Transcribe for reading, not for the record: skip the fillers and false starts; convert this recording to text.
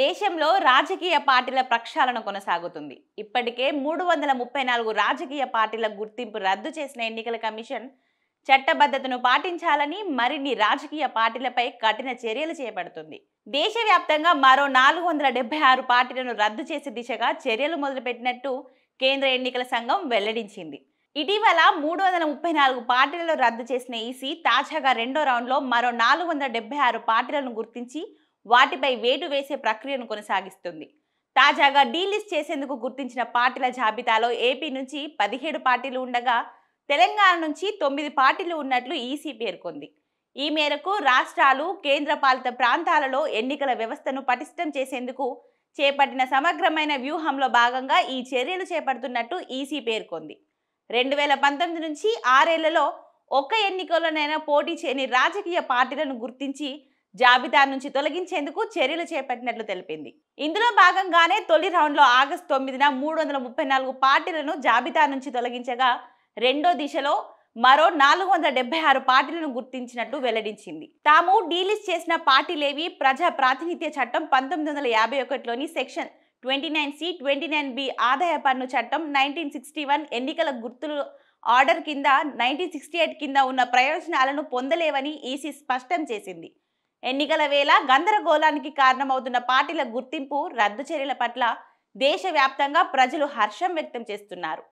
దేశంలో రాజకీయ పార్టీల ప్రక్షాళన కొనసాగుతుంది. ఇప్పటికే 334 రాజకీయ పార్టీల గుర్తింపు రద్దు చేసిన ఎన్నికల కమిషన్ చట్టబద్ధతను పాటించాలని మరిన్ని రాజకీయ పార్టీలపై కఠిన చర్యలు చేపడుతుంది. దేశవ్యాప్తంగా మరో 476 పార్టీలను రద్దు చేసే దిశగా చర్యలు మొదలుపెట్టినట్టు కేంద్ర ఎన్నికల సంఘం వెల్లడించింది. ఇటీవల 334 పార్టీలను రద్దు చేసిన ఈసీ తాజాగా రెండో రౌండ్లో మరో 476 పార్టీలను గుర్తించి వాటిపై వేటు వేసే ప్రక్రియను కొనసాగిస్తుంది. తాజాగా డీలిస్ట్ చేసేందుకు గుర్తించిన పార్టీల జాబితాలో ఏపీ నుంచి 17 పార్టీలు ఉండగా తెలంగాణ నుంచి 9 పార్టీలు ఉన్నట్లు ఈసీ పేర్కొంది. ఈ మేరకు రాష్ట్రాలు, కేంద్రపాలిత ప్రాంతాలలో ఎన్నికల వ్యవస్థను పటిష్టం చేసేందుకు చేపట్టిన సమగ్రమైన వ్యూహంలో భాగంగా ఈ చర్యలు చేపడుతున్నట్టు ఈసీ పేర్కొంది. 2019 నుంచి 6 ఏళ్లలో ఒక్క ఎన్నికల్లోనైనా పోటీ చేయని రాజకీయ పార్టీలను గుర్తించి జాబితా నుంచి తొలగించేందుకు చర్యలు చేపట్టినట్లు తెలిపింది. ఇందులో భాగంగానే తొలి రౌండ్లో ఆగస్టు 9న 334 పార్టీలను జాబితా నుంచి తొలగించగా రెండో దిశలో మరో 476 పార్టీలను గుర్తించినట్లు వెల్లడించింది. తాము డీలిస్ట్ చేసిన పార్టీలేవి ప్రజా ప్రాతినిధ్య చట్టం 1951లోని సెక్షన్ 29C, 29B, ఆదాయ పన్ను చట్టం 1961, ఎన్నికల గుర్తులు ఆర్డర్ కింద 1968 కింద ఉన్న ప్రయోజనాలను పొందలేవని ఈసీ స్పష్టం చేసింది. ఎన్నికల వేళ గందరగోళానికి కారణమవుతున్న పార్టీల గుర్తింపు రద్దు చర్యల పట్ల దేశవ్యాప్తంగా ప్రజలు హర్షం వ్యక్తం చేస్తున్నారు.